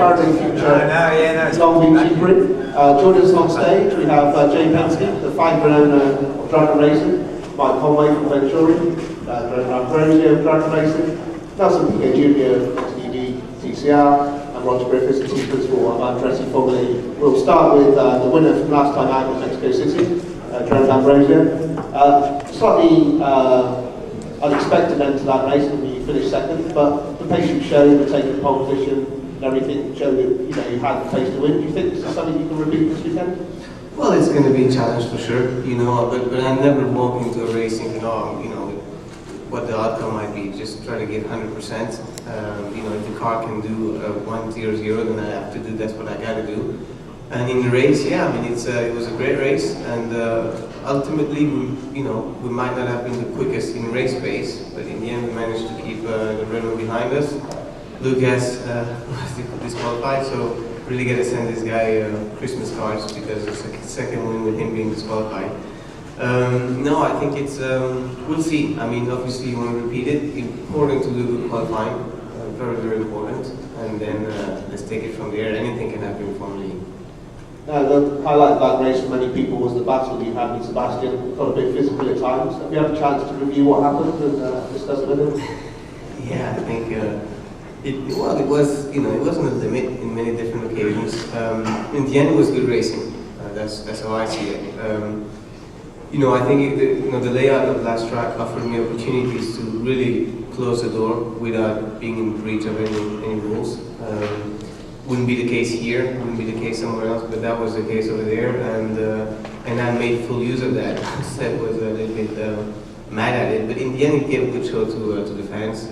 current and future Long Beach Group. Joining us on stage, we have Jay Penske, the founder and owner of Dragon Racing, Mike Conway from Venturi, Jerome D'Ambrosio of Dragon Racing, Nelson Piquet Jr. of TD, TCR, and Roger Griffits, the team principal of Andretti Formula Indy. We'll start with the winner from last time out in Mexico City, Jerome D'Ambrosio. Slightly unexpected end to that race when you finished second, but the pace you showed, the taking pole position, and everything showed that you had the pace to win. Do you think this is something you can repeat this weekend? Well, it's going to be a challenge for sure, but I never walk into a race thinking, what the outcome might be. Just try to give 100%. If the car can do 1-0-0, then I have to do. That's what I got to do. And in the race, it was a great race, and ultimately, we might not have been the quickest in race pace, but in the end, we managed to keep the Renault behind us. Lucas was disqualified, so really got to send this guy Christmas cards because it's the second win with him being disqualified. No, I think it's, we'll see. Obviously you want to repeat it. Important to do good qualifying, very, very important. And then let's take it from there. Anything can happen in Formula Indy. The highlight of that race for many people was the battle you had with Sebastian. It got a bit physical at times. Have you had a chance to review what happened and discuss it with him? Yeah, I think it wasn't a limit in many different occasions. In the end, it was good racing. That's how I see it. I think the layout of the last track offered me opportunities to really close the door without being in breach of any rules. Wouldn't be the case here, wouldn't be the case somewhere else, but that was the case over there, and I made full use of that. Seth was a little bit mad at it, but in the end it gave a good show to the fans,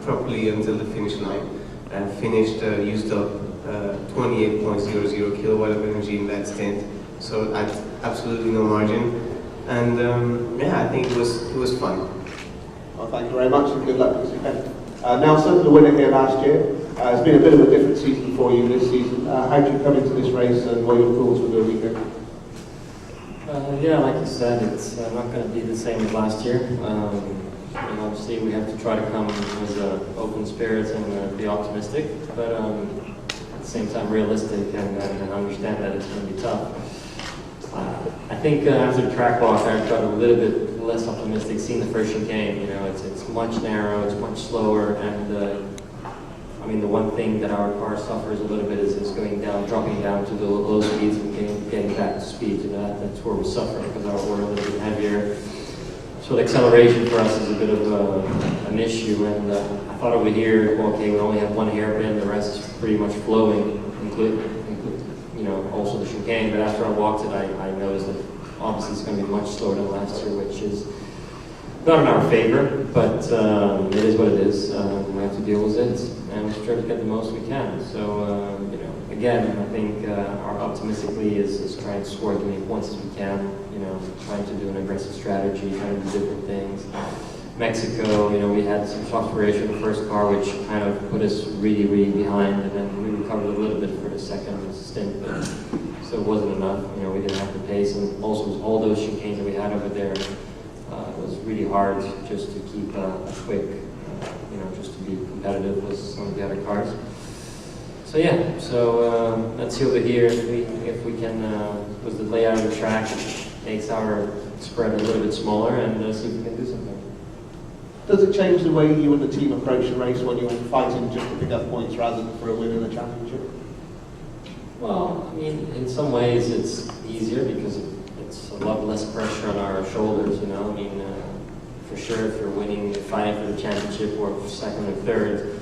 properly until the finish line. And finished used up 28.00 kilowatt of energy in that stint, so at absolutely no margin. And I think it was fun. Well, thank you very much, and good luck this weekend. Nelson, the winner here last year. It's been a bit of a different season for you this season. How did you come into this race, and what are your thoughts for the weekend? Like you said, it's not going to be the same as last year. And obviously, we have to try to come with open spirits and be optimistic, but at the same time realistic and understand that it's going to be tough. I think after the track walk, I got a little bit less optimistic seeing the first chicane. It's much narrow, it's much slower, and the one thing that our car suffers a little bit is dropping down to the low speeds and getting back to speed. That's where we suffer because we're a little bit heavier. So the acceleration for us is a bit of an issue. And I thought over here, we only have one hairpin, the rest is pretty much flowing, including also the chicane. But after I walked it, I noticed that obviously it's going to be much slower than last year, which is not in our favor, but it is what it is. We have to deal with it, and we try to get the most we can. So, again, I think our optimistically is trying to score as many points as we can. Trying to do an aggressive strategy, trying to do different things. Mexico, we had some frustration in the first car, which kind of put us really, really behind, and then we recovered a little bit for the second stint, but so it wasn't enough. We didn't have the pace, and also all those chicanes that we had over there. It was really hard just to keep a quick, just to be competitive with some of the other cars. So let's see over here if we can, with the layout of the track, makes our spread a little bit smaller, and see if we can do something. Does it change the way you and the team approach the race when you're fighting just to pick up points rather than for a win in the championship? Well, in some ways it's easier because it's a lot less pressure on our shoulders, for sure if you're winning, fighting for the championship or for second or third,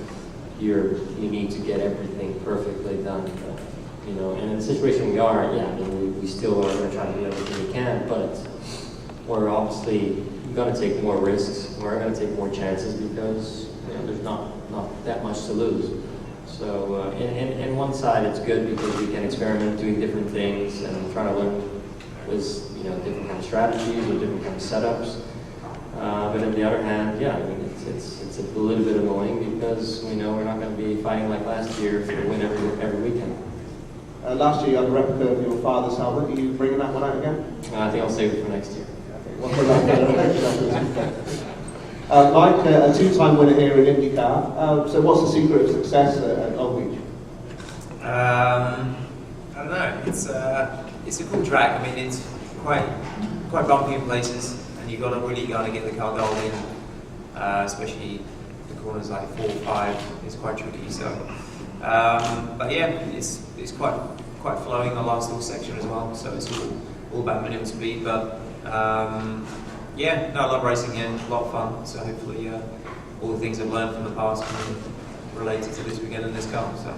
you need to get everything perfectly done. But, and in the situation we are, we still are going to try to do everything we can, but we're obviously going to take more risks, we're going to take more chances because there's not that much to lose. So in one side it's good because we can experiment doing different things and try to learn with different kind of strategies or different kind of setups. But on the other hand, it's a little bit annoying because we know we're not going to be fighting like last year for a win every weekend. Last year you had a replica of your father's helmet. Are you bringing that one out again? I think I'll save it for next year. Mike, a two-time winner here in IndyCar. So what's the secret of success at Long Beach? it's a cool track. I mean, it's quite bumpy in places, and you really gotta get the car dialed in, especially the corners like 4 or 5. It's quite tricky. So, but yeah, it's quite flowing the last little section as well. So it's all about minimum speed, but yeah, no, I love racing here. A lot of fun. So hopefully, all the things I've learned from the past can be related to this weekend in this car. So.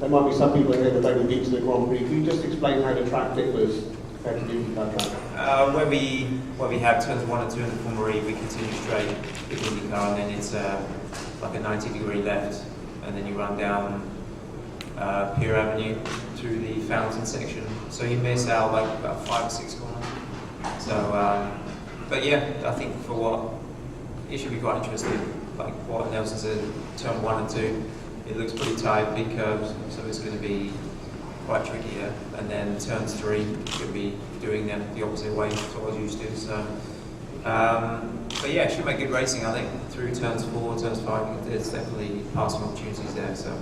There might be some people here that don't get to the Grand Prix. Can you just explain how the track differs compared to the IndyCar track? When we have turns 1 and 2 in the Formula Indy, we continue straight with the IndyCar, and then it's like a 90-degree left, and then you run down Pier Avenue through the fountain section. So you miss out like about 5 or 6 corners. So, but yeah, I think for what it should be quite interesting. Like what Nelson said, turn 1 and 2. It looks pretty tight, big curves, so it's going to be quite tricky here. And then turns 3, could be doing them the opposite way to what I was used to. So, but yeah, it should make good racing, I think. Through turns 4, turns 5, there's definitely passing opportunities there. So,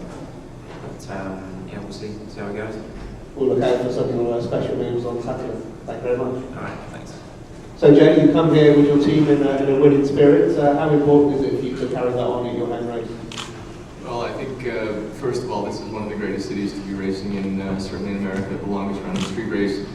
but yeah, we'll see how it goes. We'll look out for something special moves on Saturday. Thank you very much. All right, thanks. So Jay, you come here with your team in a winning spirit. How important is it for you to carry that on in your home race? Well, I think, first of all, this is one of the greatest cities to be racing in, certainly in America, the longest running street race.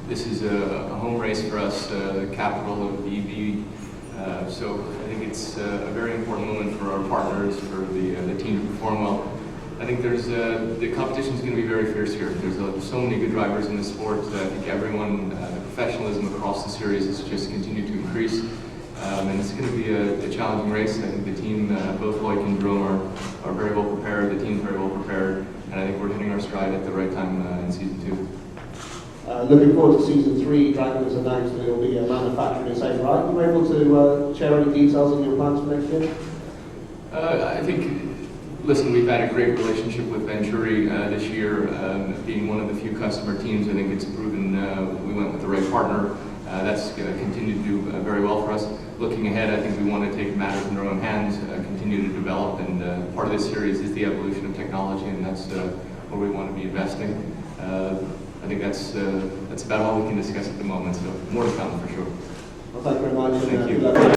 This is a home race for us, the capital of the EV. So I think it's a very important moment for our partners, for the team to perform well. I think the competition is going to be very fierce here. There's so many good drivers in this sport. I think everyone, the professionalism across the series has just continued to increase. And it's going to be a challenging race. I think the team, both Loic and Jerome, are very well prepared. The team's very well prepared, and I think we're hitting our stride at the right time in season 2. Looking forward to season 3. Dragon has announced that it will be manufactured in its own right. Are you able to share any details on your plans for next year? I think, listen, we've had a great relationship with Venturi this year. Being one of the few customer teams, I think it's proven we went with the right partner. That's continued to do very well for us. Looking ahead, I think we want to take matters in our own hands, continue to develop, and part of this series is the evolution of technology, and that's where we want to be investing. I think that's about all we can discuss at the moment, so more to come for sure. Well, thank you very much. Thank you.